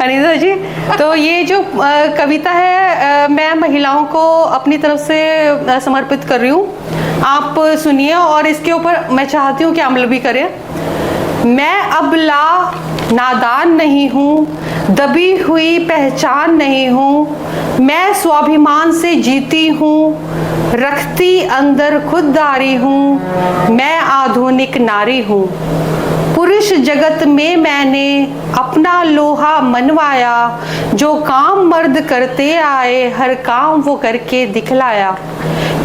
अनीता जी, तो ये जो कविता है मैं महिलाओं को अपनी तरफ से समर्पित कर रही हूँ। आप सुनिए और इसके ऊपर मैं चाहती हूँ कि अमल भी करें। मैं अबला नादान नहीं हूँ, दबी हुई पहचान नहीं हूँ, मैं स्वाभिमान से जीती हूँ, रखती अंदर खुददारी हूँ, मैं आधुनिक नारी हूँ। पुरुष जगत में मैंने अपना लोहा मनवाया, जो काम मर्द करते आए हर काम वो करके दिखलाया।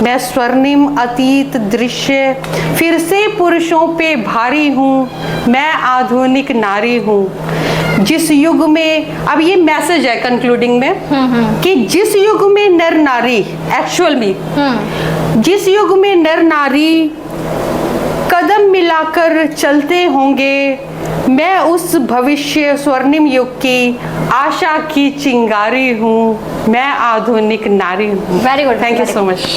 मैं स्वर्णिम अतीत दृश्य फिर से पुरुषों पे भारी हूँ, मैं आधुनिक नारी हूँ। जिस युग में, अब ये मैसेज है कंक्लूडिंग में कि जिस युग में नर नारी एक्चुअल में जिस युग में नर नारी कदम मिलाकर चलते होंगे, मैं उस भविष्य स्वर्णिम युग की आशा की चिंगारी हूँ, मैं आधुनिक नारी हूँ। Very good, thank you so much,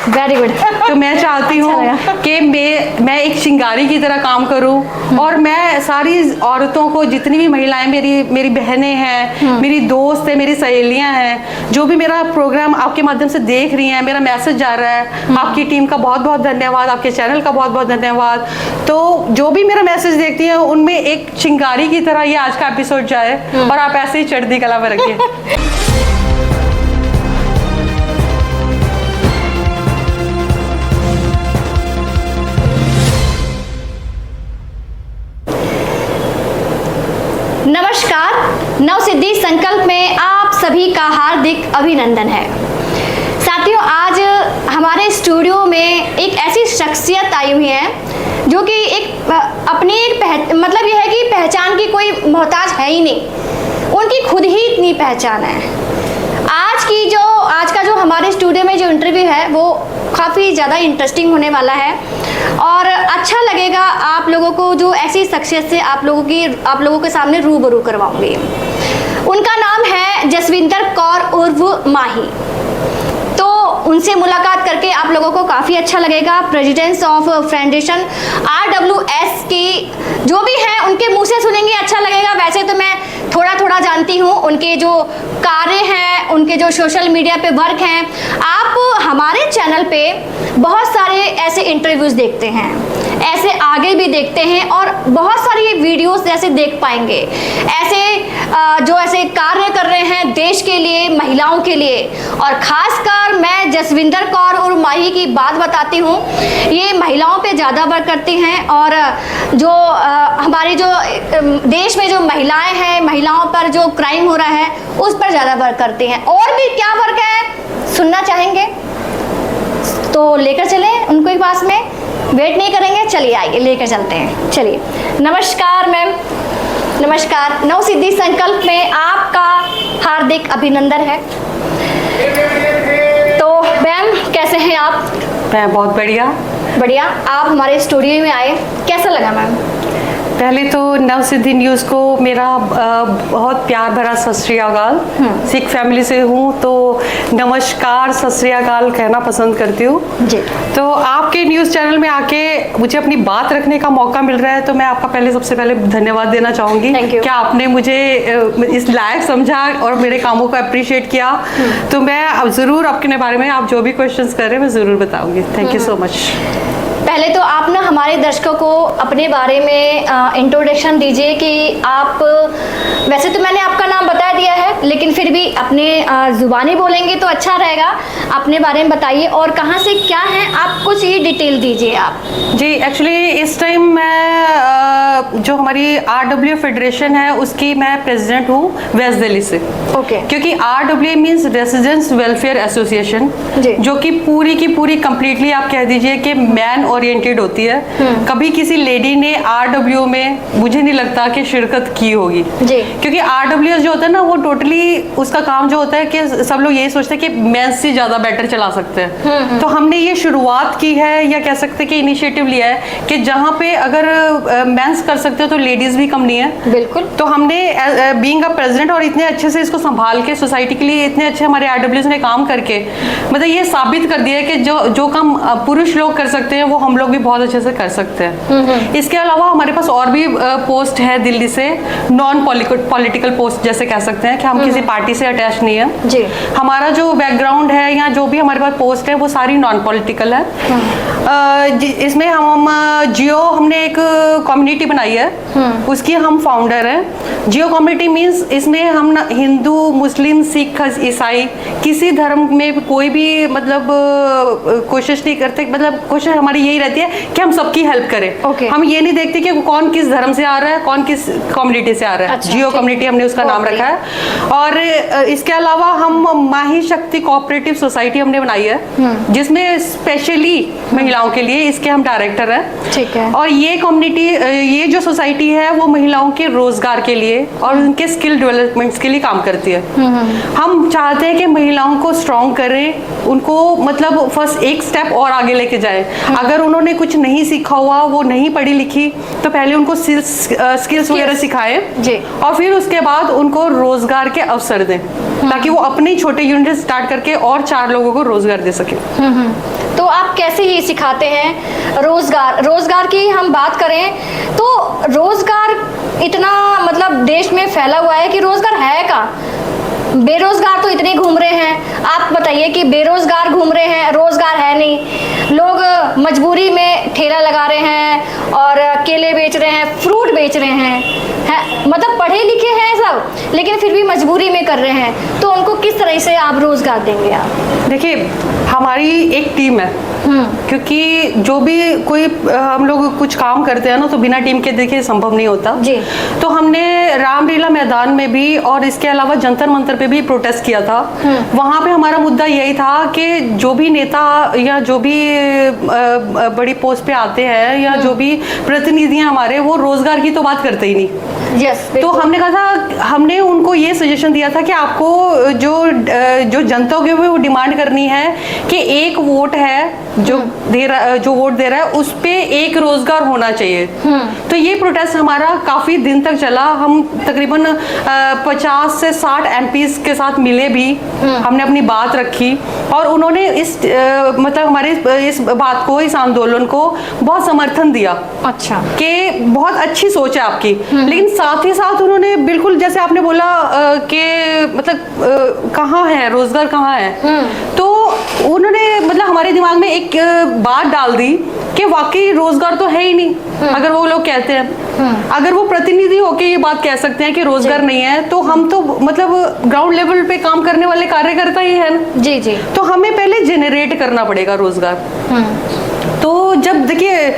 very good. तो मैं चाहती हूँ कि मैं एक चिंगारी की तरह काम करूँ और मैं सारी औरतों को, जितनी भी महिलाएं मेरी बहनें हैं, मेरी दोस्त है, मेरी सहेलियां हैं, जो भी मेरा प्रोग्राम आपके माध्यम से देख रही हैं, मेरा मैसेज जा रहा है, आपकी टीम का बहुत बहुत धन्यवाद, आपके चैनल का बहुत बहुत धन्यवाद। तो जो भी मेरा मैसेज देखती हैं उनमें एक चिंगारी की तरह ये आज का एपिसोड जाए और आप ऐसे ही चढ़ती कला में रखिए। नमस्कार, नवसिद्धि संकल्प में आप सभी का हार्दिक अभिनंदन है। साथियों, आज हमारे स्टूडियो में एक ऐसी शख्सियत आई हुई है जो कि मतलब यह है कि पहचान की कोई मोहताज है ही नहीं, उनकी खुद ही इतनी पहचान है। आज का जो हमारे स्टूडियो में जो इंटरव्यू है वो काफ़ी ज़्यादा इंटरेस्टिंग होने वाला है और अच्छा लगेगा आप लोगों को, जो ऐसी शख्सियत से आप लोगों के सामने रूबरू करवाऊंगी। उनका नाम है जसविंदर कौर उर्फ माही। तो उनसे मुलाकात करके आप लोगों को काफ़ी अच्छा लगेगा। प्रेसिडेंट्स ऑफ फाउंडेशन RWS की जो भी हैं उनके मुंह से सुनेंगे, अच्छा लगेगा। वैसे तो मैं थोड़ा जानती हूँ, उनके जो कार्य हैं, उनके जो सोशल मीडिया पे वर्क हैं, आप हमारे चैनल पे बहुत सारे ऐसे इंटरव्यूज़ देखते हैं, ऐसे आगे भी देखते हैं और बहुत सारी वीडियोस ऐसे देख पाएंगे, ऐसे जो ऐसे कार्य कर रहे हैं देश के लिए, महिलाओं के लिए। और ख़ासकर मैं जसविंदर कौर और माही की बात बताती हूँ, ये महिलाओं पे ज़्यादा वर्क करती हैं और जो हमारी जो देश में जो महिलाएं हैं, महिलाओं पर जो क्राइम हो रहा है उस पर ज़्यादा वर्क करती हैं। और भी क्या वर्क है सुनना चाहेंगे तो लेकर चलें उनको ही पास में, वेट नहीं करेंगे, चलिए आइए लेकर चलते हैं। चलिए, नमस्कार मैम। नमस्कार, नवसिद्धि संकल्प में आपका हार्दिक अभिनंदन है। तो मैम कैसे हैं आप? मैं बहुत बढ़िया। आप हमारे स्टूडियो में आए, कैसा लगा मैम? पहले तो नवसिद्धि न्यूज़ को मेरा बहुत प्यार भरा सत श्री अकाल। सिख फैमिली से हूँ तो नमस्कार सत श्री अकाल कहना पसंद करती हूँ जी। तो आपके न्यूज़ चैनल में आके मुझे अपनी बात रखने का मौका मिल रहा है, तो मैं आपका सबसे पहले धन्यवाद देना चाहूँगी कि आपने मुझे इस लायक समझा और मेरे कामों को अप्रिशिएट किया। तो मैं ज़रूर आपके बारे में आप जो भी क्वेश्चन कर रहे हैं मैं ज़रूर बताऊँगी। Thank you so much. पहले तो आप ना हमारे दर्शकों को अपने बारे में इंट्रोडक्शन दीजिए कि आप, वैसे तो मैंने आपका नाम बता दिया है लेकिन फिर भी अपने ज़ुबानी बोलेंगे तो अच्छा रहेगा। अपने बारे में बताइए और कहाँ से क्या है, आप कुछ ही डिटेल दीजिए आप। जी, एक्चुअली इस टाइम मैं जो हमारी RWA फेडरेशन है उसकी मैं प्रेसिडेंट हूँ वेस्ट दिल्ली से। ओके। क्योंकि RWA means residents welfare association, जो कि पूरी की पूरी कंप्लीटली आप कह दीजिए कि मैन ओरिएंटेड होती है। कभी किसी लेडी ने RWA में मुझे नहीं लगता कि शिरकत की होगी जी। क्योंकि RWS जो होता है ना वो टोटली उसका काम काम जो होता है कि सब लोग यही सोचते हैं कि मेंस से ज़्यादा बेटर चला सकते हैं। तो हमने ये शुरुआत की है, या कह सकते हैं कि इनिशिएटिव लिया है कि जहाँ पे अगर मेंस कर सकते हो तो लेडीज़ भी कम नहीं है। बिल्कुल। तो हमने बीइंग अ प्रेसिडेंट और इतने अच्छे से इसको संभाल के सोसाइटी के लिए इतने अच्छे हमारे RWs ने काम करके मतलब ये साबित कर दिया है कि जो काम पुरुष लोग कर सकते हैं वो हम लोग भी बहुत अच्छे से कर सकते हैं। इसके अलावा हमारे पास और भी पोस्ट है दिल्ली से, नॉन पॉलिटिकल पोस्ट जैसे कह सकते हैं कि हम किसी पार्टी से अटैच नहीं है जी। हमारा जो बैकग्राउंड है या जो भी हमारे पास पोस्ट है वो सारी नॉन पॉलिटिकल है। इसमें हम जियो हमने एक कम्युनिटी बनाई है, उसकी हम फाउंडर हैं। जियो कम्युनिटी मीन्स इसमें हम हिंदू, मुस्लिम, सिख, ईसाई किसी धर्म में कोई भी मतलब कोशिश नहीं करते, मतलब कोशिश हमारी यही रहती है कि हम सबकी हेल्प करें। Okay. हम ये नहीं देखते कि कौन किस धर्म से आ रहा है, कौन किस कम्युनिटी से आ रहा है। अच्छा, जियो कम्युनिटी हमने उसका नाम रखा है। और इसके अलावा हम माही शक्ति कोऑपरेटिव सोसाइटी हमने बनाई है जिसमें स्पेशली महिलाओं के लिए इसके हम डायरेक्टर हैं। ठीक है। और ये कम्युनिटी, ये जो सोसाइटी है वो महिलाओं के रोजगार के लिए और उनके स्किल डेवलपमेंट्स के लिए काम करती है। हम चाहते हैं कि महिलाओं को स्ट्रॉन्ग करें, उनको मतलब फर्स्ट एक स्टेप और आगे लेके जाए। अगर उन्होंने कुछ नहीं सीखा हुआ, वो नहीं पढ़ी लिखी, तो पहले उनको स्किल्स वगैरह सिखाएं जी। और फिर उसके बाद उनको रोजगार के अवसर दें ताकि वो अपने छोटे यूनिट स्टार्ट करके और 4 लोगों को रोजगार दे सके। तो आप कैसे ये सिखाते हैं रोजगार की हम बात करें तो रोजगार इतना मतलब देश में फैला हुआ है कि रोजगार है का, बेरोजगार तो इतने घूम रहे हैं। आप बताइए कि बेरोजगार घूम रहे हैं, रोजगार है नहीं, लोग मजबूरी में ठेला लगा रहे हैं और केले बेच रहे हैं, फ्रूट बेच रहे हैं, मतलब पढ़े लिखे हैं सब लेकिन फिर भी मजबूरी में कर रहे हैं। तो उनको किस तरह से आप रोजगार देंगे? आप देखिए, हमारी एक टीम है क्योंकि जो भी कोई हम लोग कुछ काम करते हैं ना तो बिना टीम के देखिए संभव नहीं होता जी। तो हमने रामलीला मैदान में भी और इसके अलावा जंतर मंतर पे भी प्रोटेस्ट किया था। वहाँ पे हमारा मुद्दा यही था कि जो भी नेता या जो भी बड़ी पोस्ट पे आते हैं या जो भी प्रतिनिधि हमारे, वो रोजगार की तो बात करते ही नहीं। यस। तो हमने कहा था, हमने उनको ये सजेशन दिया था कि आपको जो जनता के वो डिमांड करनी है कि एक वोट है जो वोट दे रहा है उस पे एक रोजगार होना चाहिए। तो ये प्रोटेस्ट हमारा काफी दिन तक चला। हम तकरीबन 50 से 60 MPs के साथ मिले भी, हमने अपनी बात रखी और उन्होंने इस मतलब हमारे इस बात को, इस आंदोलन को बहुत समर्थन दिया। अच्छा, कि बहुत अच्छी सोच है आपकी, लेकिन साथ ही साथ उन्होंने बिल्कुल जैसे आपने बोला कि मतलब कहाँ है रोजगार, कहाँ है, तो उन्होंने मतलब हमारे दिमाग में एक बात डाल दी कि वाकई रोजगार तो है ही नहीं। अगर वो लोग कहते हैं, अगर वो प्रतिनिधि होके ये बात कह सकते हैं कि रोजगार नहीं है, तो हम तो मतलब ग्राउंड लेवल पे काम करने वाले कार्यकर्ता ही है ना। जी जी। तो हमें पहले जेनरेट करना पड़ेगा रोजगार। तो जब देखिए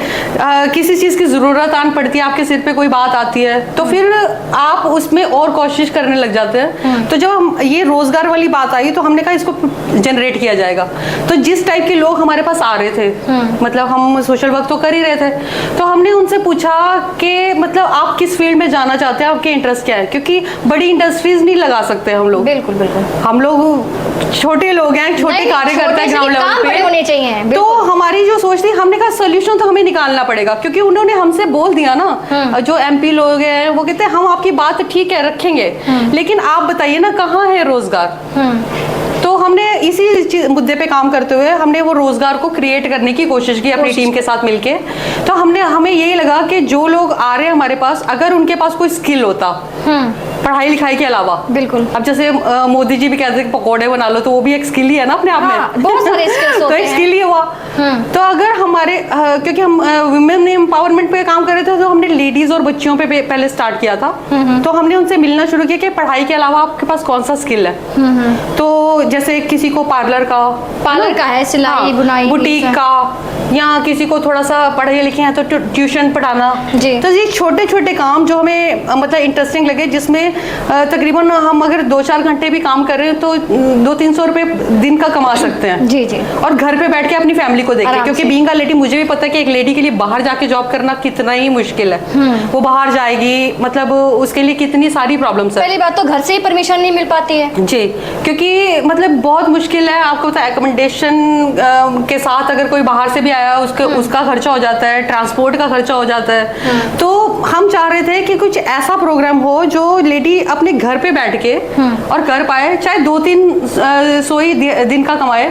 किसी चीज़ की ज़रूरत आन पड़ती है, आपके सिर पे कोई बात आती है तो फिर आप उसमें और कोशिश करने लग जाते हैं। तो जब हम ये रोज़गार वाली बात आई तो हमने कहा इसको जनरेट किया जाएगा। तो जिस टाइप के लोग हमारे पास आ रहे थे, मतलब हम सोशल वर्क तो कर ही रहे थे, तो हमने उनसे पूछा कि मतलब आप किस फील्ड में जाना चाहते हैं, आपके इंटरेस्ट क्या है, क्योंकि बड़ी इंडस्ट्रीज नहीं लगा सकते हम लोग। बिल्कुल बिल्कुल। हम लोग छोटे लोग हैं, छोटे कार्यकर्ता हैं ग्राउंड लेवल पे, होने चाहिए। तो हमारी जो सोच थी, हमने कहा सोल्यूशन तो हमें निकालना पड़ेगा, क्योंकि उन्होंने हमसे बोल दिया ना, जो MP लोग हैं वो कहते हैं हम आपकी बात ठीक है रखेंगे, लेकिन आप बताइए ना कहाँ है रोजगार। तो हमने इसी मुद्दे पे काम करते हुए हमने वो रोजगार को क्रिएट करने की कोशिश की अपनी टीम के साथ मिलके। तो हमें यही लगा कि जो लोग आ रहे हैं हमारे पास, अगर उनके पास कोई स्किल होता पढ़ाई लिखाई के अलावा, बिल्कुल, अब जैसे मोदी जी भी कहते हैं पकौड़े बना लो, तो वो भी एक स्किल ही है ना अपने आप में। बहुत सारे स्किल्स तो एक स्किल ही हुआ। तो अगर हमारे क्योंकि हम वुमेन एम्पावरमेंट पे काम कर रहे थे, तो हमने लेडीज और बच्चियों पे पहले स्टार्ट किया था। तो हमने उनसे मिलना शुरू किया कि पढ़ाई के अलावा आपके पास कौन सा स्किल है। तो जैसे किसी को पार्लर का है, सिलाई बुनाई, बुटीक का, या किसी को थोड़ा सा पढ़े लिखे हैं तो ट्यूशन पढ़ाना जी। तो ये छोटे छोटे काम जो हमें मतलब इंटरेस्टिंग लगे, जिसमें तकरीबन हम अगर 2-4 घंटे भी काम कर रहे हैं तो 200-300 रुपए दिन का कमा सकते हैं जी जी। और घर पे बैठ के अपनी फैमिली को देखें, क्योंकि बीइंग अ लेडी मुझे भी पता है कि एक लेडी के लिए बाहर जाके जॉब करना कितना ही मुश्किल है। वो बाहर जाएगी, मतलब उसके लिए कितनी सारी प्रॉब्लम्स है। पहली बात तो घर से ही परमिशन नहीं मिल पाती है जी, क्योंकि मतलब बहुत मुश्किल है। आपको पता है एकोमोडेशन के साथ अगर कोई बाहर से भी आया उसका खर्चा हो जाता है, ट्रांसपोर्ट का खर्चा हो जाता है। तो हम चाह रहे थे कि कुछ ऐसा प्रोग्राम हो जो लेडी अपने घर पे बैठ के और कर पाए, चाहे 200-300 ही दिन का कमाए,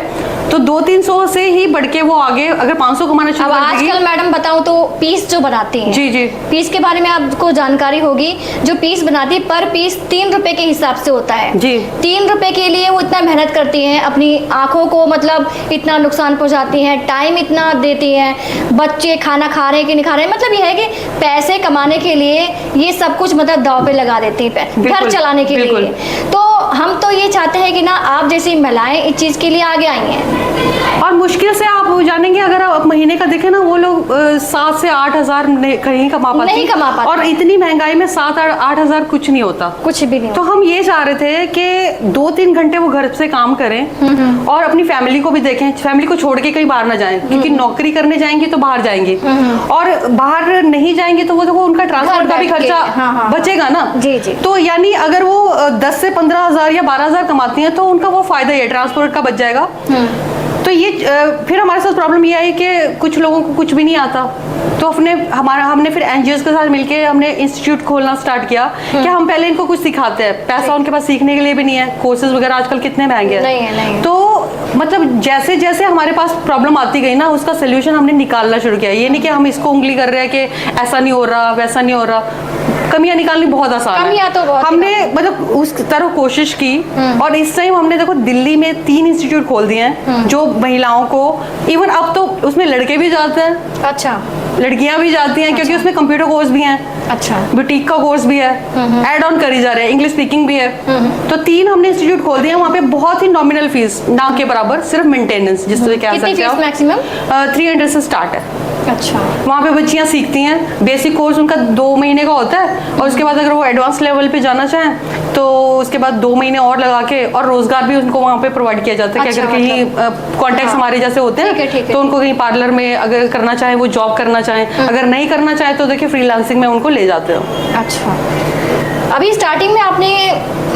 तो 200-300 से ही बढ़ के वो आगे अगर 500 कमाना शुरू कर देगी। आजकल मैडम बताऊं तो पीस जो बनाती हैं, जी जी, पीस के बारे में आपको जानकारी होगी। जो पीस बनाती है पर पीस 3 रुपए के हिसाब से होता है जी। 3 रुपए के लिए वो इतना मेहनत करती हैं, अपनी आंखों को मतलब इतना नुकसान पहुंचाती हैं, टाइम इतना देती हैं, बच्चे खाना खा रहे हैं कि नहीं खा रहे हैं, मतलब ये है कि पैसे कमाने के लिए ये सब कुछ मतलब दाव पे लगा देती हैं, घर चलाने के लिए। तो हम तो ये चाहते हैं कि ना आप जैसी महिलाएं इस चीज के लिए आगे आई हैं। और मुश्किल से आप जानेंगे, अगर आप महीने का देखें ना, वो लोग 7 से 8 हजार नहीं कमा पाते, और इतनी महंगाई में 7-8 हजार कुछ नहीं होता, कुछ भी नहीं। तो हम ये चाह रहे थे कि 2-3 घंटे वो घर से काम करें और अपनी फैमिली को भी देखें, फैमिली को छोड़ के कहीं बाहर ना जाएं, क्योंकि नौकरी करने जाएंगी तो बाहर जाएंगी, और बाहर नहीं जाएंगे तो वो देखो उनका ट्रांसपोर्ट का भी खर्चा बचेगा ना। जी जी। तो यानी अगर वो 10 से 15 हजार या 12 हजार कमाती हैं तो उनका वो फायदा ही है, ट्रांसपोर्ट का बच जाएगा। तो ये फिर हमारे साथ प्रॉब्लम ये आई कि कुछ लोगों को कुछ भी नहीं आता, तो हमने फिर एनजीओज के साथ मिलके हमने इंस्टीट्यूट खोलना स्टार्ट किया कि हम पहले इनको कुछ सिखाते हैं। पैसा उनके पास सीखने के लिए भी नहीं है, कोर्सेज वगैरह आजकल कितने महंगे हैं। नहीं। तो मतलब जैसे जैसे हमारे पास प्रॉब्लम आती गई ना, उसका सोल्यूशन हमने निकालना शुरू किया। ये नहीं कि हम इसको उंगली कर रहे हैं कि ऐसा नहीं हो रहा वैसा नहीं हो रहा, कमियां निकालनी बहुत आसान है। तो बहुत हमने मतलब उस तरह कोशिश की, और इस टाइम हमने देखो दिल्ली में 3 इंस्टीट्यूट खोल दिए हैं जो महिलाओं को, इवन अब तो उसमें लड़के भी जाते हैं, अच्छा लड़कियां भी जाती हैं, क्योंकि उसमें कंप्यूटर कोर्स भी हैं, अच्छा बुटीक का कोर्स भी है, एड ऑन करी जा रहे हैं, इंग्लिश स्पीकिंग भी है। तो 3 हमने इंस्टीट्यूट खोल दिए हैं, वहाँ पे बहुत ही नॉमिनल फीस, ना के बराबर, सिर्फ मेंटेनेंस जिससे कह सकते हो मैक्सिमम 300 से स्टार्ट है। अच्छा, वहाँ पे बच्चियाँ सीखती हैं, बेसिक कोर्स उनका 2 महीने का होता है, और उसके बाद अगर वो एडवांस लेवल पे जाना चाहें तो उसके बाद 2 महीने और लगा के, और रोजगार भी उनको वहाँ पे प्रोवाइड किया जाता है। अच्छा, कि अगर कहीं कॉन्टेक्ट्स हमारे जैसे होते हैं तो उनको कहीं पार्लर में अगर करना चाहे, वो जॉब करना चाहें, अगर नहीं करना चाहे तो देखिए फ्रीलांसिंग में उनको ले जाते हो। अच्छा, अभी स्टार्टिंग में आपने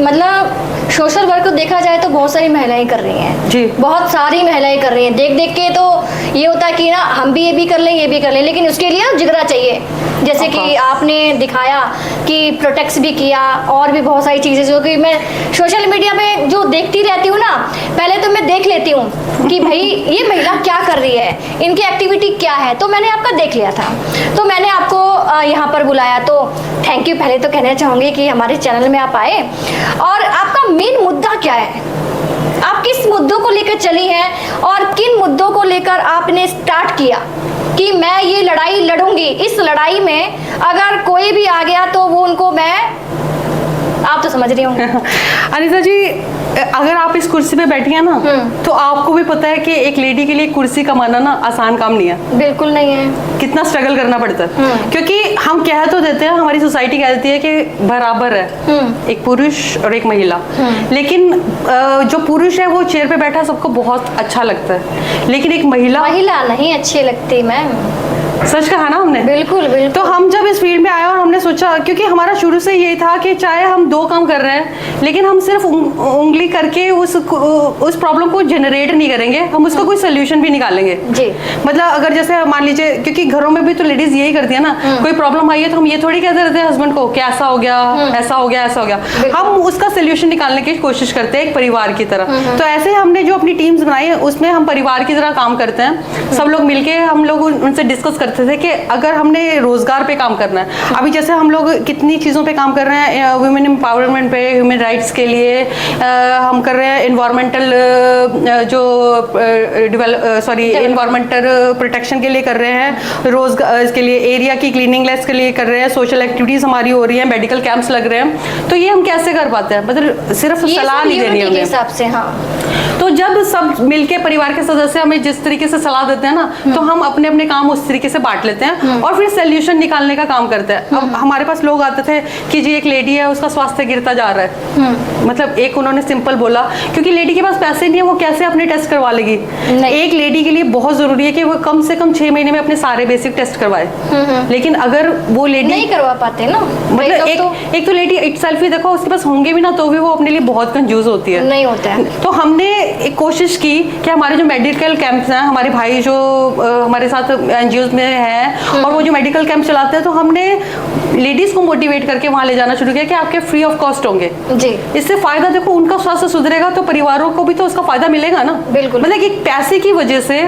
मतलब सोशल वर्क को देखा जाए तो बहुत सारी महिलाएं कर रही हैं जी, बहुत सारी महिलाएं कर रही हैं। देख देख के तो ये होता है कि ना हम भी ये भी कर लें, ये भी कर लें, लेकिन उसके लिए जिगरा चाहिए। जैसे कि आपने दिखाया कि प्रोटेक्ट्स भी किया, और भी बहुत सारी चीज़ें जो कि मैं सोशल मीडिया पे जो देखती रहती हूँ ना, पहले तो मैं देख लेती हूँ कि भाई ये महिला क्या कर रही है, इनकी एक्टिविटी क्या है, तो मैंने आपका देख लिया था, तो मैंने आपको यहाँ पर बुलाया। तो थैंक यू पहले तो कहना चाहूँगी कि हमारे चैनल में आप आए। और आपका मेन मुद्दा क्या है, आप किस मुद्दों को लेकर चली हैं, और किन मुद्दों को लेकर आपने स्टार्ट किया कि मैं ये लड़ाई लड़ूंगी, इस लड़ाई में अगर कोई भी आ गया तो वो उनको मैं, आप तो समझ रही होंगे। अनीता जी, अगर आप इस कुर्सी पे बैठी हैं ना, तो आपको भी पता है कि एक लेडी के लिए कुर्सी कमाना ना आसान काम नहीं है। बिल्कुल नहीं है, कितना स्ट्रगल करना पड़ता है, क्योंकि हम कह तो देते हैं, हमारी सोसाइटी कह देती है कि बराबर है एक पुरुष और एक महिला, लेकिन जो पुरुष है वो चेयर पे बैठा सबको बहुत अच्छा लगता है, लेकिन एक महिला नहीं अच्छी लगती मैम। सच कहा ना हमने। बिल्कुल बिल्कुल। तो हम जब इस फील्ड में आए और हमने सोचा, क्योंकि हमारा शुरू से यही था कि चाहे हम 2 काम कर रहे हैं, लेकिन हम सिर्फ उंगली करके उस प्रॉब्लम को जनरेट नहीं करेंगे, हम उसका कोई सोल्यूशन भी निकालेंगे जी। मतलब अगर जैसे मान लीजिए, क्योंकि घरों में भी तो लेडीज यही करती है ना, कोई प्रॉब्लम आई है तो हम ये थोड़ी कहते रहते हैं हस्बैंड को कि ऐसा हो गया, ऐसा हो गया, ऐसा हो गया, हम उसका सोल्यूशन निकालने की कोशिश करते हैं एक परिवार की तरह। तो ऐसे हमने जो अपनी टीम्स बनाई है उसमें हम परिवार की तरह काम करते हैं, सब लोग मिलके हम लोग उनसे डिस्कस करते करते थे कि अगर हमने रोजगार पे काम करना है, अभी जैसे हम लोग कितनी चीज़ों पे काम कर रहे हैं, वुमेन एम्पावरमेंट पे, ह्यूमन राइट्स के लिए हम कर रहे हैं, इन्वायरमेंटल इन्वायरमेंटल प्रोटेक्शन के लिए कर रहे हैं, रोजगार इसके लिए, एरिया की क्लीनिंगनेस के लिए कर रहे हैं, सोशल एक्टिविटीज हमारी हो रही हैं, मेडिकल कैंप्स लग रहे हैं। तो ये हम कैसे कर पाते हैं? मतलब सिर्फ सलाह नहीं देनी के हिसाब से। हाँ, तो जब सब मिलके परिवार के सदस्य हमें जिस तरीके से सलाह देते हैं ना, तो हम अपने अपने काम उस तरीके से बांट लेते हैं और फिर सोल्यूशन निकालने का काम करते हैं। अब हमारे पास लोग आते थे कि जी एक लेडी है, उसका स्वास्थ्य गिरता जा रहा है, मतलब एक उन्होंने सिंपल बोला, क्योंकि लेडी के पास पैसे नहीं है, वो कैसे अपने टेस्ट करवा लेगी? एक लेडी के लिए बहुत जरूरी है कि वो कम से कम 6 महीने में अपने सारे बेसिक टेस्ट करवाए। लेकिन अगर वो लेडी नहीं करवा पाते ना, मतलब एक तो लेडी इटसेल्फ ही देखो, उसके पास होंगे भी ना तो भी वो अपने लिए बहुत कंफ्यूज होती है, नहीं होता है। तो हमने एक कोशिश की कि हमारे जो मेडिकल कैंप्स हैं, हमारे भाई जो हमारे साथ एनजीओज में हैं और वो जो मेडिकल कैंप चलाते हैं, तो हमने लेडीज को मोटिवेट करके वहां ले जाना शुरू किया कि आपके फ्री ऑफ कॉस्ट होंगे जी। इससे फायदा देखो, उनका स्वास्थ्य सुधरेगा तो परिवारों को भी तो उसका फायदा मिलेगा ना। बिल्कुल, मतलब कि पैसे की वजह से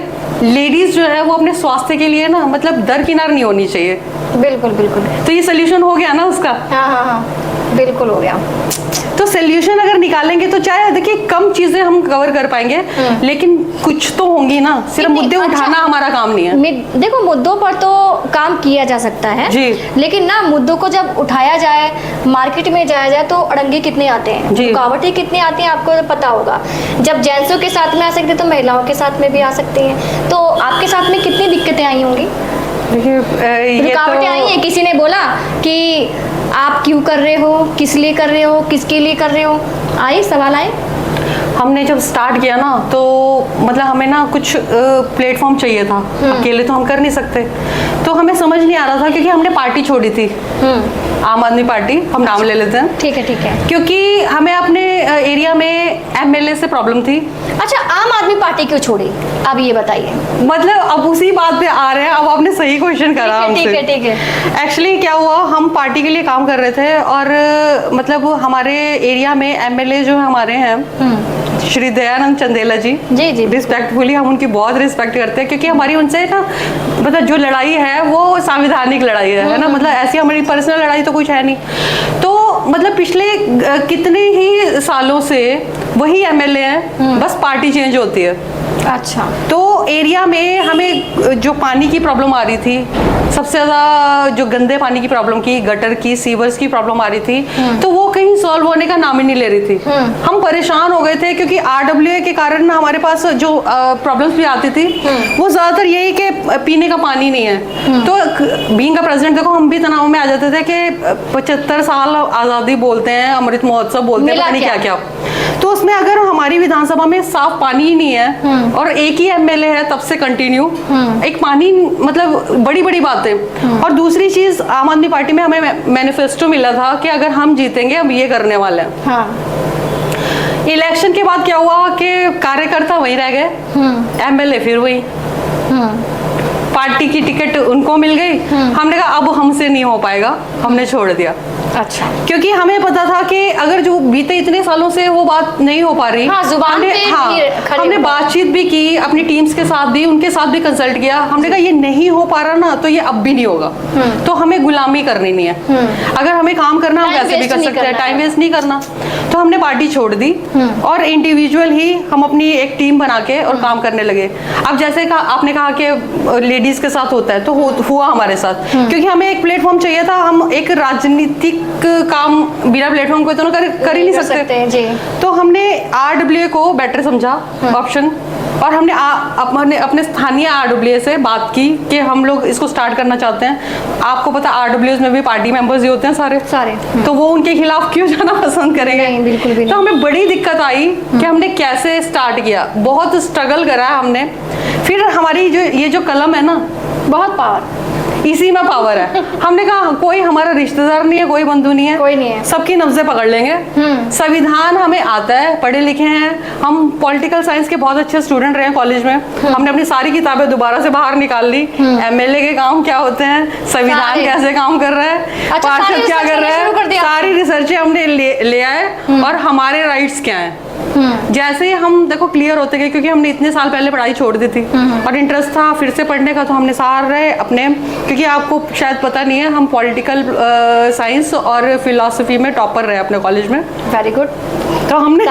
लेडीज जो है वो अपने स्वास्थ्य के लिए ना मतलब दरकिनार नहीं होनी चाहिए। बिल्कुल बिल्कुल, तो ये सोल्यूशन हो गया ना उसका। हाँ हाँ हाँ, बिल्कुल हो गया। तो सोल्यूशन अगर निकालेंगे तो चाहे देखिए कम चीजें हम कवर कर पाएंगे, लेकिन कुछ तो होंगी ना, सिर्फ मुद्दे उठाना हमारा काम नहीं है। देखो मुद्दों पर तो काम किया जा सकता है जी, लेकिन ना मुद्दों को जब उठाया जाए, मार्केट में जाया जाए, तो अड़ंगे कितने आते हैं, रुकावटें कितनी आती हैं, आपको पता होगा। जब जेंट्सों के साथ में आ सकते तो महिलाओं के साथ में भी आ सकती हैं। तो आपके साथ में कितनी दिक्कतें आई होंगी, रुकावटें आई हैं? किसी ने बोला कि आप क्यों कर रहे हो, किस लिए कर रहे हो, किसके लिए कर रहे हो, आए सवाल आए? हमने जब स्टार्ट किया ना तो मतलब हमें ना कुछ प्लेटफॉर्म चाहिए था, अकेले तो हम कर नहीं सकते। तो हमें समझ नहीं आ रहा था, क्योंकि हमने पार्टी छोड़ी थी, आम आदमी पार्टी, हम नाम ले लेते हैं। ठीक है ठीक है। क्योंकि हमें अपने एरिया में एमएलए से प्रॉब्लम थी। अच्छा, आम आदमी पार्टी क्यों छोड़ी, अब ये बताइए। मतलब अब उसी बात पे आ रहे हैं, अब आपने सही क्वेश्चन करा हमसे। ठीक है ठीक है। एक्चुअली क्या हुआ, हम पार्टी के लिए काम कर रहे थे और मतलब हमारे एरिया में एमएलए जो हमारे हैं श्री दयानंद चंदेला जी जी, रिस्पेक्टफुली हम उनकी बहुत रिस्पेक्ट करते हैं, क्योंकि हमारी उनसे ना मतलब जो लड़ाई है वो संवैधानिक लड़ाई है ना, मतलब ऐसी हमारी पर्सनल लड़ाई तो कुछ है नहीं। तो मतलब पिछले कितने ही सालों से वही एमएलए हैं, बस पार्टी चेंज होती है। अच्छा। तो एरिया में हमें जो पानी की प्रॉब्लम आ रही थी, सबसे ज़्यादा जो गंदे पानी की प्रॉब्लम की, गटर की, सीवर्स की प्रॉब्लम आ रही थी, तो वो कहीं सॉल्व होने का नाम ही नहीं ले रही थी। हम परेशान हो गए थे, क्योंकि आरडब्ल्यूए के कारण हमारे पास जो प्रॉब्लम्स भी आती थी वो ज़्यादातर यही कि पीने का पानी नहीं है। तो बीइंग का प्रेसिडेंट देखो, हम भी तनाव में आ जाते थे कि 75 साल आज़ादी बोलते हैं, अमृत महोत्सव बोलते हैं, पता नहीं क्या क्या। तो उसमें अगर हमारी विधानसभा में साफ पानी ही नहीं है और एक ही एमएलए है तब से कंटिन्यू, एक पानी मतलब बड़ी बड़ी बातें। और दूसरी चीज, आम आदमी पार्टी में हमें मैनिफेस्टो मिला था कि अगर हम जीतेंगे हम ये करने वाले हैं। हाँ। इलेक्शन के बाद क्या हुआ कि कार्यकर्ता वही रह गए, एमएलए फिर वही, पार्टी की टिकट उनको मिल गई। हमने कहा अब हमसे नहीं हो पाएगा, हमने छोड़ दिया। अच्छा। क्योंकि हमें पता था कि अगर जो बीते इतने सालों से वो बात नहीं हो पा रही, हाँ, जुबान पे हमने बातचीत भी की अपनी टीम्स के साथ भी, उनके साथ भी कंसल्ट किया। हमने कहा ये नहीं हो पा रहा ना, तो ये अब भी नहीं होगा, तो हमें गुलामी करनी नहीं है। अगर हमें काम करना हम वैसे भी कर सकते हैं, टाइम वेस्ट नहीं करना। तो हमने पार्टी छोड़ दी और इंडिविजुअल ही हम अपनी एक टीम बना के और काम करने लगे। अब जैसे आपने कहा कि लेडीज के साथ होता है, तो हुआ हमारे साथ, क्योंकि हमें एक प्लेटफॉर्म चाहिए था। हम एक राजनीतिक काम बिना प्लेटफॉर्म को तो कर ही नहीं सकते जी। तो हमने आरडब्ल्यूए को बेटर समझा ऑप्शन, और हमने अपने स्थानीय आरडब्ल्यूए से बात की कि हम लोग इसको स्टार्ट करना चाहते हैं। आपको पता आरडब्ल्यूए में भी पार्टी मेंबर्स ही होते हैं सारे, तो वो उनके खिलाफ क्यों जाना पसंद करेंगे? नहीं, बिल्कुल भी नहीं। तो हमें बड़ी दिक्कत आई कि हमने कैसे स्टार्ट किया, बहुत स्ट्रगल करा हमने। फिर हमारी ये जो कलम है ना, बहुत पावर, इसी में पावर है। हमने कहा कोई हमारा रिश्तेदार नहीं है, कोई बंधु नहीं है, कोई नहीं है, सबकी नब्जें पकड़ लेंगे। संविधान हमें आता है, पढ़े लिखे हैं हम, पॉलिटिकल साइंस के बहुत अच्छे स्टूडेंट रहे हैं कॉलेज में। हमने अपनी सारी किताबें दोबारा से बाहर निकाल ली, एमएलए के काम क्या होते हैं, संविधान कैसे काम कर रहा है, पार्षद क्या कर रहा है, सारी रिसर्चें हमने ले आए और हमारे राइट्स क्या हैं। जैसे ही हम देखो क्लियर होते गए, क्योंकि हमने इतने साल पहले पढ़ाई छोड़ दी थी और इंटरेस्ट था फिर से पढ़ने का, तो हमने सारे अपने, क्योंकि आपको शायद पता नहीं है, हम पॉलिटिकल साइंस और फिलॉसफी में टॉपर रहे अपने कॉलेज में। Very good. तो हमने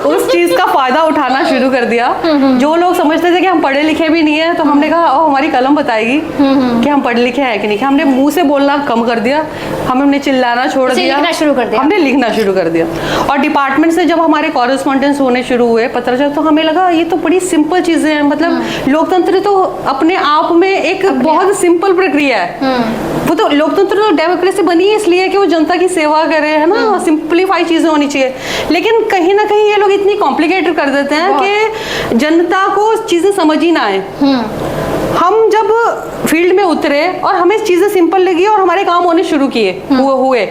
उस चीज का फायदा उठाना शुरू कर दिया। जो लोग समझते थे कि हम पढ़े लिखे भी नहीं है, तो हमने कहा हमारी कलम बताएगी कि हम पढ़े लिखे हैं कि नहीं। हमने मुंह से बोलना कम कर दिया, हमने चिल्लाना छोड़ दिया, लिखना शुरू कर दिया, हमने लिखना शुरू कर दिया। और डिपार्टमेंट से जब हमारे कॉरेस्पॉन्डेंस होने शुरू हुए पत्रचार, तो हमें लगा ये तो बड़ी सिंपल चीजें हैं। मतलब लोकतंत्र तो अपने आप में एक बहुत सिंपल प्रक्रिया है। वो तो लोकतंत्र तो डेमोक्रेसी बनी है इसलिए कि वो जनता की सेवा करे, है ना, सिंपलीफाई चीजें होनी चाहिए। लेकिन कहीं ना कहीं ये लोग इतनी कॉम्प्लिकेटेड कर देते हैं कि जनता को चीजें समझ ही ना आए। हम जब फील्ड में उतरे और हमें चीजें सिंपल लगी और हमारे काम होने शुरू किए हुए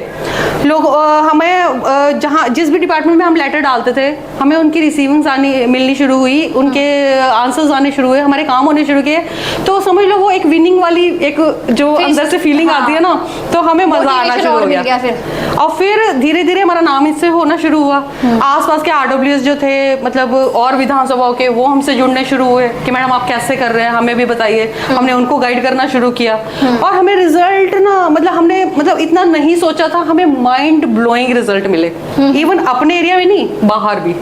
लोग, हमें जहाँ जिस भी डिपार्टमेंट में हम लेटर डालते थे, हमें उनकी रिसीविंग्स आनी मिलनी शुरू हुई, उनके आंसर्स आने शुरू हुए, हमारे काम होने शुरू किए। तो समझ लो वो एक विनिंग वाली एक जो अंदर से फीलिंग आती है ना, तो हमें मजा आना शुरू हो गया। और फिर धीरे धीरे हमारा नाम इससे होना शुरू हुआ। आसपास के RWS जो थे, मतलब और विधानसभाओं के, वो हमसे जुड़ने शुरू हुए कि मैडम आप कैसे कर रहे हैं, हमें भी बताइए। हमने उनको गाइड करना शुरू किया और हमें रिजल्ट ना, मतलब हमने इतना नहीं सोचा था, हमें माइंड ब्लोइंग रिजल्ट मिले। इवन अपने एरिया में नहीं, बाहर भी।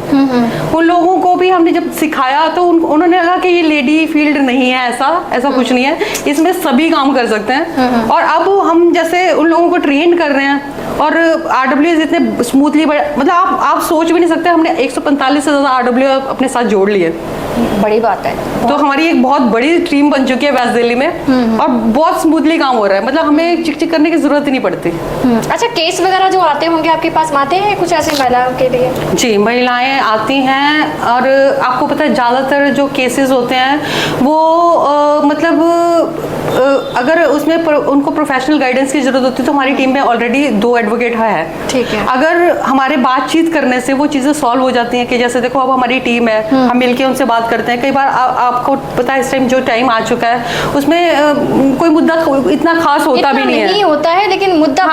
उन लोगों को भी हमने जब सिखाया तो उन्होंने लगा कि ये लेडी फील्ड नहीं है, ऐसा कुछ नहीं है, इसमें सभी काम कर सकते हैं। और अब हम जैसे उन लोगों को ट्रेन कर रहे हैं और RWS इतने स्मूथली, मतलब आप सोच भी नहीं सकते, हमने 145 से ज्यादा RWS अपने साथ जोड़ लिए। बड़ी बात है। तो हमारी एक बहुत बड़ी टीम बन चुकी है वेस्ट दिल्ली में और बहुत स्मूथली काम हो रहा है। मतलब हमें चिक चिक करने की जरूरत ही नहीं पड़ती। अच्छा, केस वगैरह जो आते होंगे आपके पास, आते हैं कुछ ऐसी महिलाओं के लिए? जी, महिलाएं आती हैं और आपको पता है ज़्यादातर जो केसेस होते हैं वो अगर उसमें उनको प्रोफेशनल गाइडेंस की जरूरत होती है, तो हमारी टीम में ऑलरेडी 2 एडवोकेट है। ठीक है। अगर हमारे बातचीत करने से वो चीज़ें सॉल्व हो जाती हैं कि जैसे देखो अब हमारी टीम है, हम मिलके उनसे बात करते हैं। कई बार आपको पता है इस टाइम जो टाइम आ चुका है उसमें कोई मुद्दा इतना खास होता भी नहीं होता है, लेकिन मुद्दा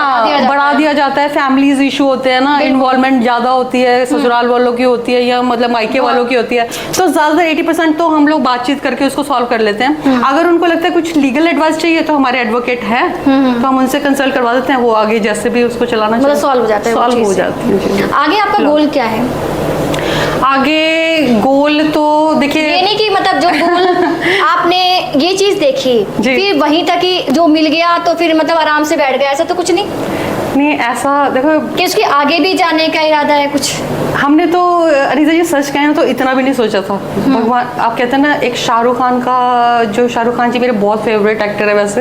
बढ़ा दिया जाता है। फैमिलीज इशू होते हैं ना, इन्वॉल्वमेंट ज्यादा होती है, ससुराल वालों की होती है या मतलब मायके वालों की होती है, तो ज्यादा 80% तो हम लोग बातचीत करके उसको सॉल्व कर लेते हैं। अगर उनको लगता है कुछ लीगल एडवाइस चाहिए तो हमारे एडवोकेट है, तो हम उनसे कंसल्ट करवा देते हैं, वो आगे जैसे भी उसको चलाना चाहिए सॉल्व हो जाता है। सॉल्व हो जाती है। आगे आपका गोल क्या है? आगे गोल तो देखिए, ये नहीं कि मतलब जो गोल आपने ये चीज देखी फिर वहीं तक ही जो मिल गया तो फिर मतलब आराम से बैठ गया, ऐसा तो कुछ नहीं, ऐसा देखो कि उसके आगे भी जाने का इरादा है कुछ? हमने तो अनीता जी सच कहें तो इतना भी नहीं सोचा था। भगवान, आप कहते हैं ना, एक शाहरुख खान का, जो शाहरुख खान जी मेरे बहुत फेवरेट एक्टर है वैसे।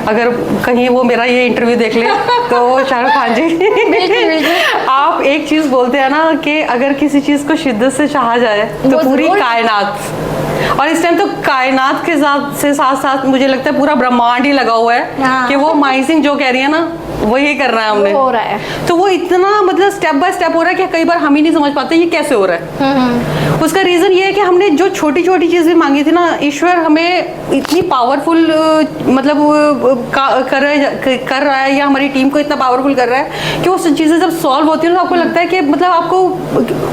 अगर कहीं वो मेरा ये इंटरव्यू देख ले तो शाहरुख खान जी आप एक चीज बोलते हैं ना कि अगर किसी चीज को शिद्दत से चाहा जाए तो पूरी कायनात, और इस टाइम तो कायनात के साथ साथ मुझे लगता है पूरा ब्रह्मांड ही लगा हुआ है कि वो माही सिंह जो कह रही है ना वही कर रहा है हमने, हो रहा है। तो वो इतना मतलब स्टेप बाय स्टेप हो रहा है कि कई बार हम ही नहीं समझ पाते ये कैसे हो रहा है। उसका रीजन ये है कि हमने जो छोटी छोटी चीजें मांगी थी ना, ईश्वर हमें इतनी पावरफुल मतलब कर रहा है या हमारी टीम को इतना पावरफुल कर रहा है कि वो चीजें जब सॉल्व होती है तो आपको लगता है कि मतलब आपको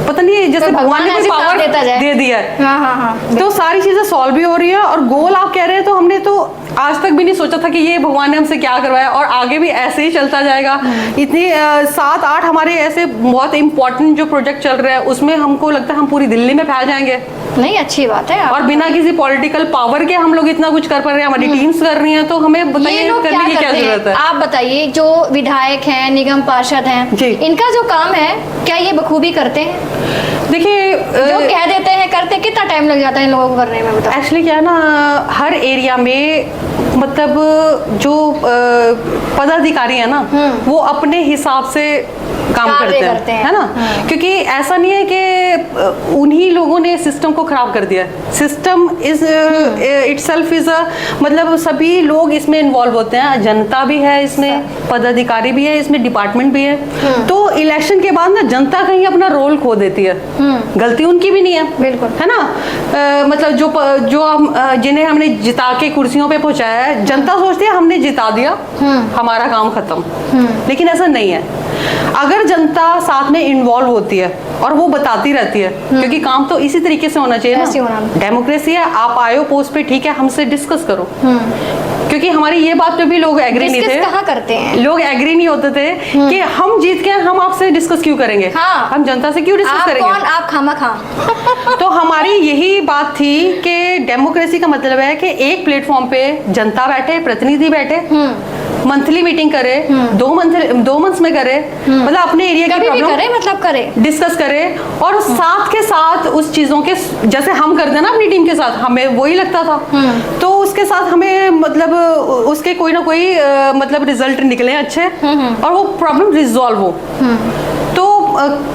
पता नहीं जैसे भगवान ने कोई पावर दे दिया है। तो सारी चीजें सॉल्व भी हो रही है और गोल आप कह रहे हैं तो हमने तो आज तक भी नहीं सोचा था कि ये भगवान ने हमसे क्या करवाया और आगे भी ऐसे ही चलता जाएगा। इतनी 7-8 हमारे ऐसे बहुत इंपॉर्टेंट जो प्रोजेक्ट चल रहे हैं उसमें हमको लगता है हम पूरी दिल्ली में फैल जाएंगे। नहीं, अच्छी बात है। और बिना किसी पॉलिटिकल पावर के हम लोग इतना कुछ कर पा रहे हैं, हमारी टीम्स कर रही हैं, तो हमें बताइए करने की क्या जरूरत है? आप बताइए, जो विधायक हैं, निगम पार्षद हैं, इनका जो काम है क्या ये बखूबी करते हैं? देखिए, जो कह देते हैं करते, कितना टाइम लग जाता है इन लोगों को करने में? एक्चुअली क्या है ना, हर एरिया में मतलब जो पदाधिकारी है ना वो अपने हिसाब से काम करते हैं, है ना? क्योंकि ऐसा नहीं है कि उन्हीं लोगों ने सिस्टम को खराब कर दिया। सिस्टम इज इटसेल्फ इज मतलब सभी लोग इसमें इन्वॉल्व होते हैं, जनता भी है इसमें, पदाधिकारी भी है इसमें, डिपार्टमेंट भी है। तो इलेक्शन के बाद ना जनता कहीं अपना रोल खो देती है, गलती उनकी भी नहीं है, बिल्कुल, है ना? मतलब जो हम जिन्हें हमने जिता के कुर्सियों पे पहुंचाया है, जनता सोचती है हमने जिता दिया, हमारा काम खत्म, लेकिन ऐसा नहीं है। अगर अगर जनता साथ में इन्वॉल्व होती है और वो बताती रहती है, क्योंकि काम तो इसी तरीके से होना चाहिए ऐसे होना। ना। डेमोक्रेसी है, आप आए हो पोस्ट पे, ठीक है, हमसे डिस्कस करो। क्योंकि हमारी ये बात पे भी लोग एग्री नहीं थे। डिस्कस कहाँ करते हैं लोग एग्री नहीं होते थे कि हम जीत के हम आपसे डिस्कस क्यों करेंगे। हाँ। हम जनता से क्यों डिस्कस आप करेंगे। कौन, आप खामा खा। तो हमारी यही बात थी कि डेमोक्रेसी का मतलब है कि एक प्लेटफॉर्म पे जनता बैठे, प्रतिनिधि बैठे, मंथली मीटिंग करे, 2 मंथ्स में करे, मतलब अपने एरिया की कभी भी प्रॉब्लम करे, मतलब करे, डिस्कस करे। और साथ के साथ उस चीजों के, जैसे हम करते हैं ना अपनी टीम के साथ, हमें वही लगता था, तो उसके साथ हमें मतलब उसके कोई ना कोई मतलब रिजल्ट निकले अच्छे, और वो प्रॉब्लम रिजॉल्व हो। तो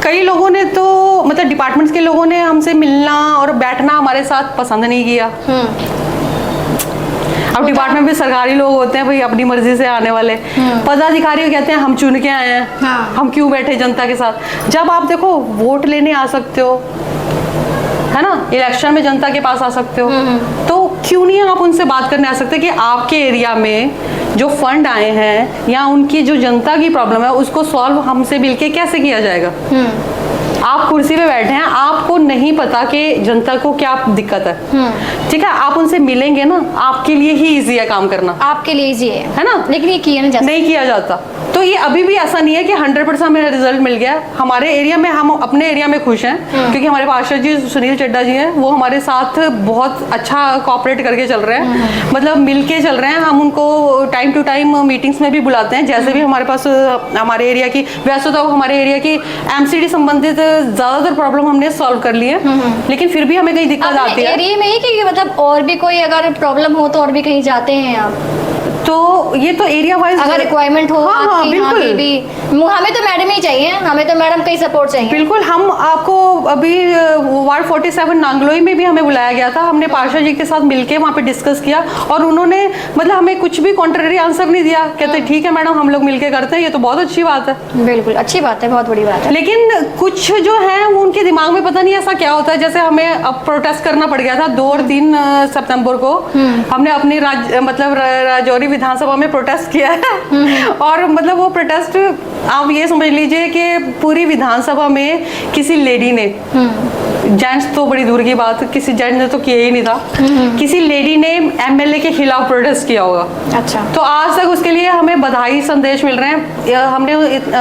कई लोगों ने तो मतलब डिपार्टमेंट्स के लोगों ने हमसे मिलना और बैठना हमारे साथ पसंद नहीं किया। अब डिपार्टमेंट में सरकारी लोग होते हैं भाई, अपनी मर्जी से आने वाले। पदाधिकारी कहते हैं हम चुन के आए हैं, हाँ। हम क्यों बैठे जनता के साथ। जब आप देखो वोट लेने आ सकते हो, है ना, इलेक्शन में जनता के पास आ सकते हो, तो क्यों नहीं आप उनसे बात करने आ सकते कि आपके एरिया में जो फंड आए हैं या उनकी जो जनता की प्रॉब्लम है उसको सॉल्व हमसे मिलके कैसे किया जाएगा। आप कुर्सी पे बैठे हैं, आपको नहीं पता कि जनता को क्या दिक्कत है, ठीक है, आप उनसे मिलेंगे ना, आपके लिए ही इजी है काम करना, आपके लिए इजी है ना। लेकिन ये किया नहीं किया जाता। तो ये अभी भी ऐसा नहीं है कि 100% हमें रिजल्ट मिल गया। हमारे एरिया में, हम अपने एरिया में खुश हैं, क्योंकि हमारे पार्षद जी सुनील चड्डा जी हैं, वो हमारे साथ बहुत अच्छा कोऑपरेट करके चल रहे हैं, मतलब मिल के चल रहे हैं। हम उनको टाइम टू टाइम मीटिंग्स में भी बुलाते हैं, जैसे भी हमारे पास हमारे एरिया की, वैसे तो हमारे एरिया की एमसीडी संबंधित ज्यादातर प्रॉब्लम हमने सॉल्व कर ली है, लेकिन फिर भी हमें कहीं दिक्कत आती है। एरिया में ही कि मतलब और भी कोई अगर प्रॉब्लम हो तो और भी कहीं जाते हैं आप? तो ये तो एरिया वाइज अगर रिक्वायरमेंट हो हाँ, हाँ, आपकी, बिल्कुल। भी हमें तो मैडम ही चाहिए, हमें तो मैडम का ही सपोर्ट चाहिए। बिल्कुल। हम आपको अभी वार्ड 47 नांगलोई में भी हमें बुलाया गया था, हमने पार्षद जी के साथ मिलके वहाँ पे डिस्कस किया, और उन्होंने मतलब हमें कुछ भी कॉन्ट्ररी आंसर नहीं दिया, कहते ठीक है मैडम हम लोग मिलके करते हैं, ये तो बहुत अच्छी बात है। बिल्कुल अच्छी बात है, बहुत बड़ी बात है। लेकिन कुछ जो है वो उनके दिमाग में पता नहीं ऐसा क्या होता है। जैसे हमें अब प्रोटेस्ट करना पड़ गया था 2 और 3 सितंबर को, हमने अपनी मतलब राजौरी विधानसभा में प्रोटेस्ट किया है, और मतलब वो प्रोटेस्ट आप ये समझ लीजिए कि पूरी विधानसभा में किसी लेडी ने, जेंट्स तो बड़ी दूर की बात, किसी जेंट्स ने तो किया ही नहीं था, किसी लेडी ने एमएलए के खिलाफ प्रोटेस्ट किया होगा। अच्छा। तो आज तक उसके लिए हमें बधाई संदेश मिल रहे हैं। हमने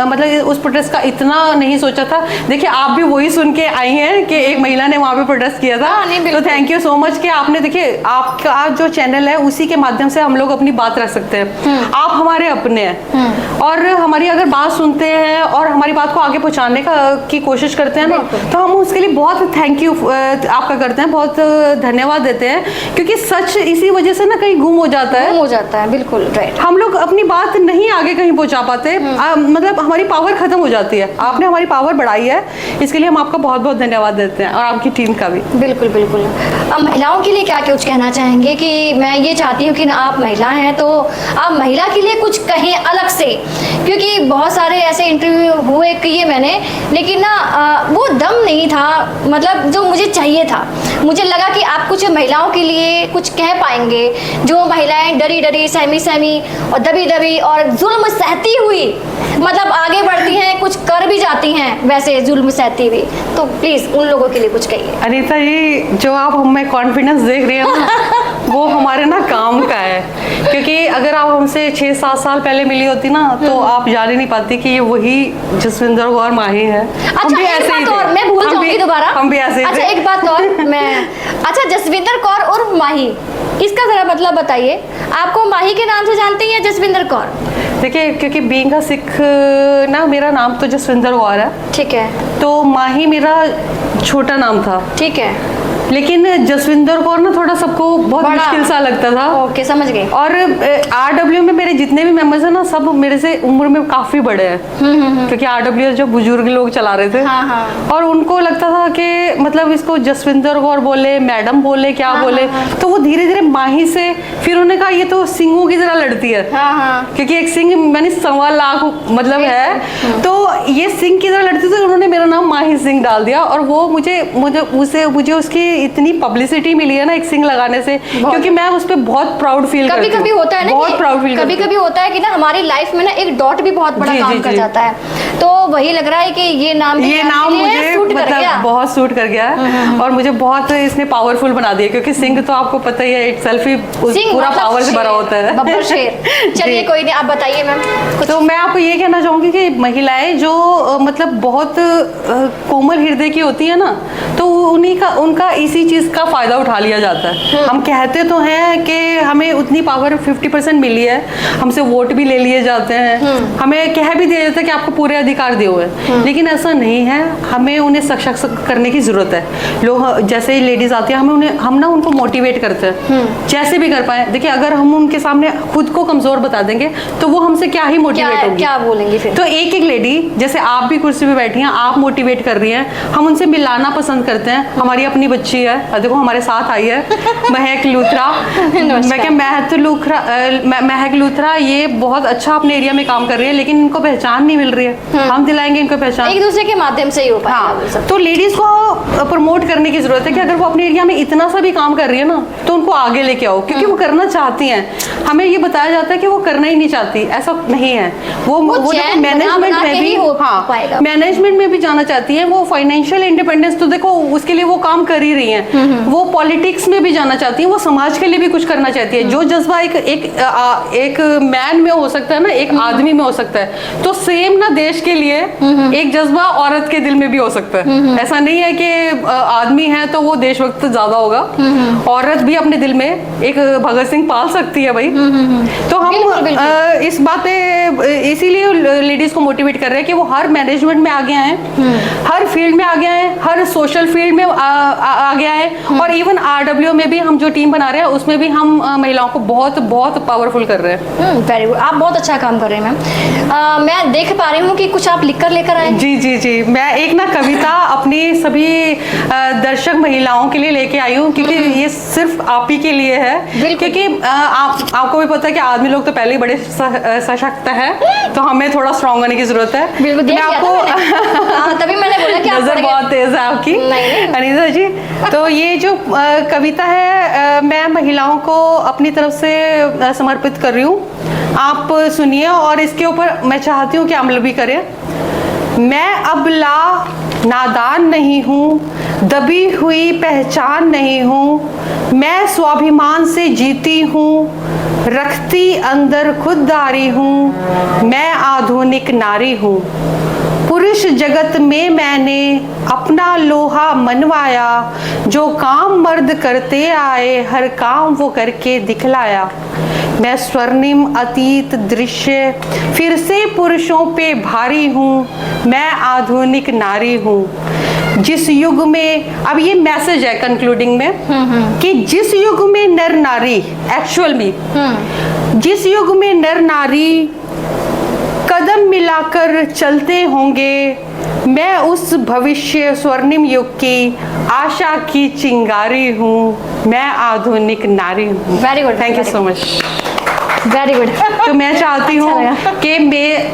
मतलब उस प्रोटेस्ट का इतना नहीं सोचा था। देखिए आप भी वही सुन के आई हैं कि एक महिला ने वहाँ पे प्रोटेस्ट किया था, तो थैंक यू सो मच कि आपने, देखिए आपका जो चैनल है उसी के माध्यम से हम लोग अपनी बात रख सकते हैं। आप हमारे अपने हैं, और हमारी अगर बात सुनते हैं और हमारी बात को आगे पहुँचाने की कोशिश करते हैं ना, तो हम उसके लिए बहुत थैंक यू आपका करते हैं, बहुत धन्यवाद देते हैं, क्योंकि सच इसी वजह से ना कहीं गुम हो जाता है। गुम हो जाता है, बिल्कुल राइट। हम लोग अपनी बात नहीं आगे कहीं पहुंचा पाते, मतलब हमारी पावर खत्म हो जाती है। आपने हमारी पावर बढ़ाई है, इसके लिए हम आपका बहुत बहुत धन्यवाद देते हैं, और आपकी टीम का भी। बिल्कुल बिल्कुल। अब महिलाओं के लिए क्या कुछ कहना चाहेंगे? कि मैं ये चाहती हूँ कि ना आप महिला हैं तो आप महिला के लिए कुछ कहें अलग से, क्योंकि बहुत सारे ऐसे इंटरव्यू हुए किए मैंने, लेकिन ना वो दम नहीं था, मतलब जो मुझे चाहिए था। मुझे लगा कि आप कुछ महिलाओं के लिए कुछ कह पाएंगे, जो महिलाएं डरी डरी, सहमी सहमी और दबी दबी और जुल्म सहती हुई मतलब आगे बढ़ती हैं, कुछ कर भी जाती हैं वैसे जुल्म सहती हुई, तो प्लीज उन लोगों के लिए कुछ कहिए। अनीता जी, जो आप हमें कॉन्फिडेंस देख रही हैं ना, वो हमारे ना काम का है, क्योंकि अगर आप हमसे 6-7 साल पहले मिली होती ना, तो आप जान ही नहीं पाती कि ये वही जसविंदर कौर माही है। अच्छा एक बात और, मैं भूल जाऊंगी दोबारा। हम भी ऐसे ही अच्छा एक बात और मैं, अच्छा जसविंदर कौर और माही, इसका जरा मतलब बताइए। आपको माही के नाम से जानते हैं या जसविंदर कौर? देखिए, क्योंकि बीइंग अ सिख ना, मेरा नाम तो जसविंदर कौर है, ठीक है, तो माही मेरा छोटा नाम था, ठीक है, लेकिन जसविंदर कौर ना थोड़ा सबको बहुत मुश्किल सा लगता था। ओके, समझ गए। और आरडब्ल्यू में मेरे जितने भी मेंबर्स हैं ना, सब मेरे से उम्र में काफी बड़े हैं, क्योंकि आरडब्ल्यू जो बुजुर्ग लोग चला रहे थे। हाँ, हाँ। और उनको लगता था कि मतलब इसको जसविंदर कौर बोले, मैडम बोले, क्या बोले। तो वो धीरे धीरे माही से, फिर उन्होंने कहा ये तो सिंगों की तरह लड़ती है, क्योंकि एक सिंह मैंने 1.25 लाख मतलब है, तो ये सिंह की तरह लड़ती थी, उन्होंने मेरा नाम माही सिंह डाल दिया, और वो मुझे उसकी इतनी पब्लिसिटी मिली है ना एक सिंह लगाने से, क्योंकि मैं उस पर बहुत प्राउड फील करती हूँ। कभी होता है ना, बहुत प्राउड फील, कभी होता है कि ना हमारी लाइफ में ना एक डॉट भी बहुत बड़ा काम कर जाता है, तो वही लग रहा है कि ये नाम मुझे मतलब बहुत सूट कर गया है, और मुझे बहुत इसने पावरफुल बना दिया, क्योंकि सिंह तो आपको पता ही है इटसेल्फ ही पूरा पावर से भरा होता है। बब्बर शेर। चलिए कोई नहीं, आप बताइए मैम। तो मैं आपको ये कहना चाहूंगी कि महिलाएं जो मतलब बहुत कोमल हृदय की होती है ना, तो उनका इसी चीज का फायदा उठा लिया जाता है। हम कहते तो हैं कि हमें उतनी पावर 50% मिली है, हमसे वोट भी ले लिए जाते हैं, हमें कह भी दिया जाता है कि आपको पूरे अधिकार दिए हुए हैं, लेकिन ऐसा नहीं है। हमें उन्हें सशक्त करने की जरूरत है। लोग जैसे लेडीज आती है, हम ना उनको मोटिवेट करते हैं जैसे भी कर पाए। देखिए, अगर हम उनके सामने खुद को कमजोर बता देंगे तो वो हमसे क्या ही मोटिवेट होंगी, क्या बोलेंगे फिर। तो एक लेडी, जैसे आप भी कुर्सी पे बैठी हैं, आप मोटिवेट कर रही हैं, हम उनसे मिलाना पसंद करते हैं। हमारी अपनी बच्ची है, देखो हमारे साथ आई है महक लूथरा। मैं क्या महक लूथरा ये बहुत अच्छा अपने एरिया में काम कर रही है, लेकिन इनको पहचान नहीं मिल रही है। हम दिलाएंगे इनको पहचान, एक दूसरे के माध्यम से ही हो पाएगा। हाँ, तो लेडीज को प्रमोट करने की जरूरत है कि अगर वो अपने एरिया में इतना सा भी काम कर रही है ना, तो उनको आगे लेके आओ, क्योंकि वो करना चाहती हैं। हमें ये बताया जाता है कि वो करना ही नहीं चाहती, ऐसा नहीं है। वो मैनेजमेंट में भी, हाँ, मैनेजमेंट में भी जाना चाहती है। वो फाइनेंशियल इंडिपेंडेंस, तो देखो उसके लिए वो काम कर ही रही हैं। वो पॉलिटिक्स में भी जाना चाहती है, वो समाज के लिए भी कुछ करना चाहती है। जो जज्बा एक मैन में हो सकता है ना, एक आदमी में हो सकता है, तो सेम ना देश के लिए एक जज्बा औरत के दिल में भी हो सकता है। ऐसा नहीं है कि आदमी है तो वो देशभक्त ज्यादा होगा, औरत भी अपने दिल में एक भगत सिंह पाल सकती है भाई। तो हम इस बातें इसीलिए लेडीज को मोटिवेट कर रहे हैं कि वो हर मैनेजमेंट में आगे आए, हर फील्ड में आगे आए, हर सोशल फील्ड में आगे आए, और इवन RW में भी हम जो टीम बना रहे हैं उसमें भी हम महिलाओं को बहुत बहुत पावरफुल कर रहे हैं। वेरी गुड, आप बहुत अच्छा काम कर रहे हैं मैम। मैं देख पा रही हूँ कि कुछ आप लिख कर लेकर आए। जी, मैं एक ना कविता अपनी सभी दर्शक महिलाओं के लिए लेके आई हूँ, क्योंकि ये सिर्फ आप ही के लिए है, क्योंकि आपको भी पता है कि आदमी लोग तो पहले ही बड़े सशक्त है, तो हमें थोड़ा स्ट्रॉन्ग होने की जरूरत है। बिल्कुल, मैं आपको तभी मैंने बोला कि नजर बहुत तेज है आपकी अनीता जी। तो ये जो कविता है मैं महिलाओं को अपनी तरफ से समर्पित कर रही हूँ, आप सुनिए, और इसके ऊपर मैं चाहती हूँ कि अमल भी करें। मैं अबला नादान नहीं हूँ, दबी हुई पहचान नहीं हूँ, मैं स्वाभिमान से जीती हूँ, रखती अंदर खुददारी हूँ, मैं आधुनिक नारी हूँ। पुरुष जगत में मैंने अपना लोहा मनवाया, जो काम मर्द करते आए हर काम वो करके दिखलाया। मैं स्वर्णिम अतीत दृश्य फिर से पुरुषों पे भारी हूँ, मैं आधुनिक नारी हूँ। जिस युग में, अब ये मैसेज है कंक्लूडिंग में, कि जिस युग में नर नारी एक्चुअल में जिस युग में नर नारी कदम मिलाकर चलते होंगे, मैं उस भविष्य स्वर्णिम युग की आशा की चिंगारी हूँ, मैं आधुनिक नारी हूँ। Very good, thank you so much. Very good. तो मैं चाहती हूँ कि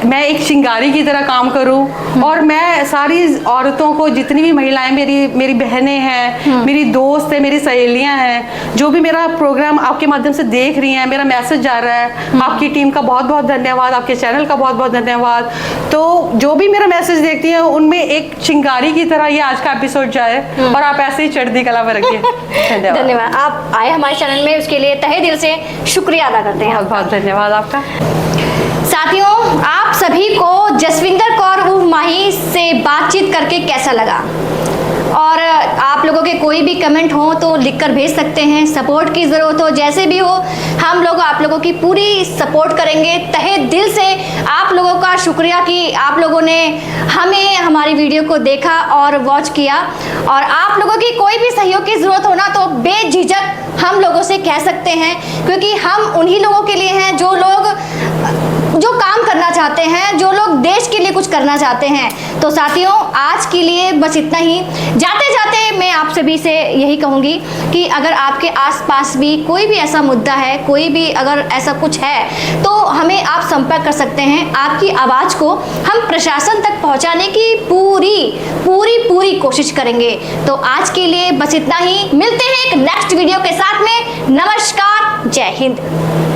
मैं एक चिंगारी की तरह काम करूँ, और मैं सारी औरतों को, जितनी भी महिलाएं मेरी बहनें हैं, मेरी दोस्त है, मेरी सहेलियां हैं, जो भी मेरा प्रोग्राम आपके माध्यम से देख रही हैं, मेरा मैसेज जा रहा है, आपकी टीम का बहुत बहुत धन्यवाद, आपके चैनल का बहुत बहुत धन्यवाद। तो जो भी मेरा मैसेज देखती हैं उनमें एक चिंगारी की तरह ये आज का एपिसोड जाए, और आप ऐसे ही चढ़ती कला में रखिए। धन्यवाद। आप आए हमारे चैनल में, उसके लिए तहे दिल से शुक्रिया अदा करते हैं। बहुत धन्यवाद आपका। साथियों, आप सभी को जसविंदर कौर उर्फ माही से बातचीत करके कैसा लगा? और आप लोगों के कोई भी कमेंट हो तो लिखकर भेज सकते हैं। सपोर्ट की ज़रूरत हो, जैसे भी हो, हम लोग आप लोगों की पूरी सपोर्ट करेंगे। तहे दिल से आप लोगों का शुक्रिया कि आप लोगों ने हमें, हमारी वीडियो को देखा और वॉच किया। और आप लोगों की कोई भी सहयोग की ज़रूरत हो ना, तो बेझिझक हम लोगों से कह सकते हैं, क्योंकि हम उन्हीं लोगों के लिए हैं जो लोग जो काम करना चाहते हैं, जो लोग देश के लिए कुछ करना चाहते हैं। तो साथियों, आज के लिए बस इतना ही। जाते जाते मैं आप सभी से यही कहूँगी कि अगर आपके आसपास भी कोई भी ऐसा मुद्दा है, कोई भी अगर ऐसा कुछ है, तो हमें आप संपर्क कर सकते हैं। आपकी आवाज़ को हम प्रशासन तक पहुँचाने की पूरी कोशिश करेंगे। तो आज के लिए बस इतना ही। मिलते हैं एक नेक्स्ट वीडियो के साथ में। नमस्कार, जय हिंद।